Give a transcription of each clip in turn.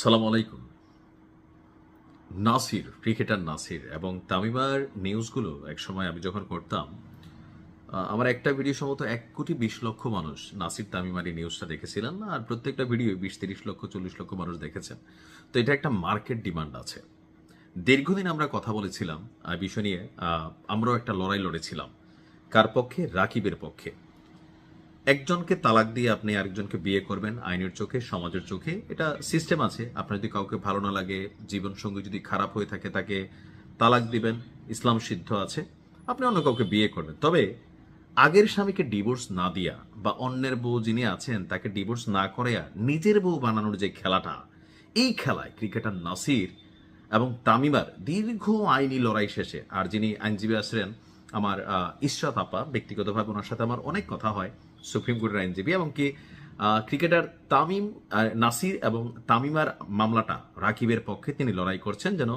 সালাম আলাইকুম। নাসির, ক্রিকেটার নাসির এবং তামিমার নিউজগুলো একসময় আমি যখন করতাম, আমার একটা ভিডিও সম্ভবত 1,20,00,000 মানুষ নাসির তামিমার এই নিউজটা দেখেছিলেন, আর প্রত্যেকটা ভিডিও 20-30 লক্ষ 40 লক্ষ মানুষ দেখেছেন। তো এটা একটা মার্কেট ডিমান্ড আছে। দীর্ঘদিন আমরা কথা বলেছিলাম বিষয় নিয়ে। আমরাও একটা লড়াই লড়েছিলাম। কার পক্ষে? রাকিবের পক্ষে। একজনকে তালাক দিয়ে আপনি আরেকজনকে বিয়ে করবেন আইনের চোখে, সমাজের চোখে, এটা সিস্টেম আছে। আপনার যদি কাউকে ভালো না লাগে, জীবন সঙ্গী যদি খারাপ হয়ে থাকে, তাকে তালাক দিবেন, ইসলাম সিদ্ধ আছে। আপনি অন্য কাউকে বিয়ে করবেন। তবে আগের স্বামীকে ডিভোর্স না দিয়া বা অন্যের বউ যিনি আছেন তাকে ডিভোর্স না করাইয়া নিজের বউ বানানোর যে খেলাটা, এই খেলায় ক্রিকেটার নাসির এবং তামিমার দীর্ঘ আইনি লড়াই শেষে, আর যিনি আইনজীবী আসলেন আমার ইশরাত আপা, ব্যক্তিগতভাবে ওনার সাথে আমার অনেক কথা হয়, সুপ্রিম কোর্টের আইনজীবী, এবং কি ক্রিকেটার তামিম নাসির এবং তামিমার মামলাটা রাকিবের পক্ষে তিনি লড়াই করছেন যেন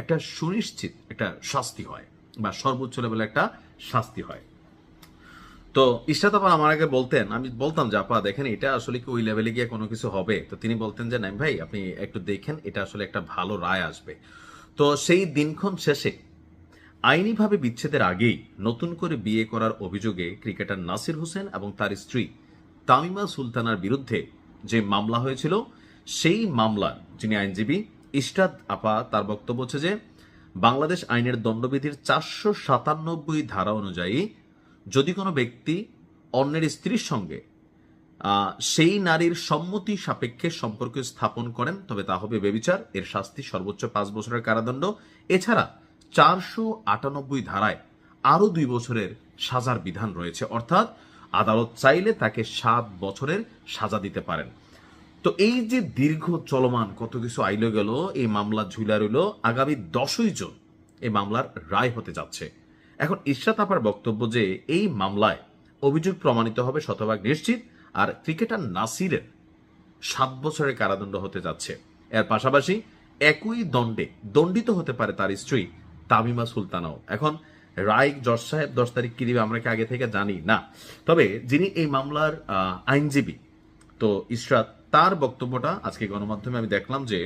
একটা সুনিশ্চিত একটা শাস্তি হয় বা সর্বোচ্চ লেভেলে একটা শাস্তি হয়। তো ইশরাত আপা আমার আগে বলতেন, আমি বলতাম যে আপা দেখেন এটা আসলে কি ওই লেভেলে গিয়ে কোনো কিছু হবে? তো তিনি বলতেন যে নাইম ভাই আপনি একটু দেখেন, এটা আসলে একটা ভালো রায় আসবে। তো সেই দিনক্ষণ শেষে আইনিভাবে বিচ্ছেদের আগেই নতুন করে বিয়ে করার অভিযোগে ক্রিকেটার নাসির হোসেন এবং তার স্ত্রী তামিমা সুলতানার বিরুদ্ধে যে মামলা হয়েছিল, সেই মামলার যিনি আইনজীবী ইশরাত আপা, তার বক্তব্য হচ্ছে যে বাংলাদেশ আইনের দণ্ডবিধির 497 ধারা অনুযায়ী যদি কোনো ব্যক্তি অন্যের স্ত্রীর সঙ্গে সেই নারীর সম্মতি সাপেক্ষে সম্পর্ক স্থাপন করেন তবে তা হবে ব্যভিচার। এর শাস্তি সর্বোচ্চ 5 বছরের কারাদণ্ড। এছাড়া 498 ধারায় আরো 2 বছরের সাজার বিধান রয়েছে, অর্থাৎ আদালত চাইলে তাকে 7 বছরের সাজা দিতে পারেন। তো এই যে দীর্ঘ চলমান কত কিছু আইলো গেল, এই মামলা ঝুলা রইল, আগামী 10ই জুন এই মামলার রায় হতে যাচ্ছে। এখন ইশরাত আপার বক্তব্য যে এই মামলায় অভিযোগ প্রমাণিত হবে শতভাগ নিশ্চিত, আর ক্রিকেটার নাসিরের 7 বছরের কারাদণ্ড হতে যাচ্ছে। এর পাশাপাশি একই দণ্ডে দণ্ডিত হতে পারে তার স্ত্রী তামিমা সুলতানাও। এখন রায় জজ সাহেব 10 তারিখ কি দিবে আমরা কি আগে থেকে জানি না। তবে যিনি এই মামলার আইনজীবী, তো ইশরাত, তার বক্তব্যটা আজকে গণমাধ্যমে আমি দেখলাম যে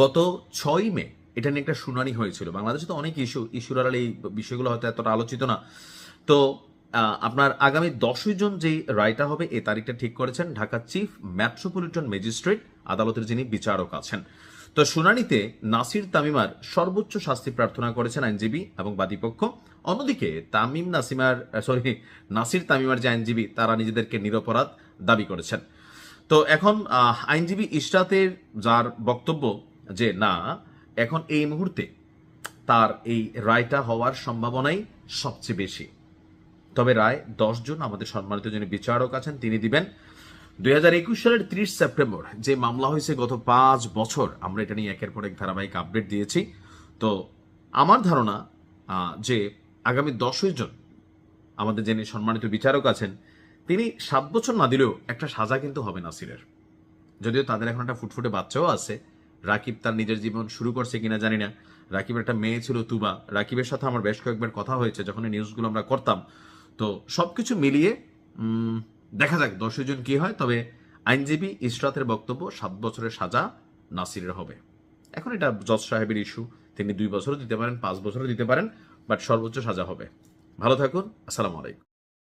গত 6 মে এটা নিয়ে একটা শুনানি হয়েছিল। বাংলাদেশে তো অনেক ইস্যুর আর এই বিষয়গুলো হয়তো এতটা আলোচিত না। তো আপনার আগামী 10ই জুন যেই রায়টা হবে, এই তারিখটা ঠিক করেছেন ঢাকা চিফ মেট্রোপলিটন ম্যাজিস্ট্রেট আদালতের যিনি বিচারক আছেন। তো শুনানিতে নাসির তামিমার সর্বোচ্চ শাস্তি প্রার্থনা করেছেন আইনজীবী এবং বাদীপক্ষ। অন্যদিকে নাসির তামিমার যে আইনজীবী, তারা নিজেদেরকে নিরপরাধ দাবি করেছেন। তো এখন আইনজীবী ইশরাতের যার বক্তব্য যে না, এখন এই মুহূর্তে তার এই রায়টা হওয়ার সম্ভাবনাই সবচেয়ে বেশি। তবে রায় 10 জুন আমাদের সম্মানিত যিনি বিচারক আছেন তিনি দিবেন। 2021 সালের 30 সেপ্টেম্বর যে মামলা হয়েছে, গত 5 বছর আমরা এটা নিয়ে একের পর এক ধারাবাহিক আপডেট দিয়েছি। তো আমার ধারণা যে আগামী 10ই জুন আমাদের যিনি সম্মানিত বিচারক আছেন তিনি 7 বছর না দিলেও একটা সাজা কিন্তু হবে নাসিরের। যদিও তাদের এখন একটা ফুটফুটে বাচ্চাও আছে। রাকিব তার নিজের জীবন শুরু করছে কিনা জানি না। রাকিবের একটা মেয়ে ছিল তুবা। রাকিবের সাথে আমার বেশ কয়েকবার কথা হয়েছে যখন এই নিউজগুলো আমরা করতাম। তো সবকিছু মিলিয়ে দেখা যাক 10ই জুন কি হয়। তবে আইনজীবী ইশরাতের বক্তব্য 7 বছরের সাজা নাসিরের হবে। এখন এটা জজ সাহেবের ইস্যু, তিনি 2 বছরও দিতে পারেন, 5 বছরও দিতে পারেন, বাট সর্বোচ্চ সাজা হবে। ভালো থাকুন। আসসালামু আলাইকুম।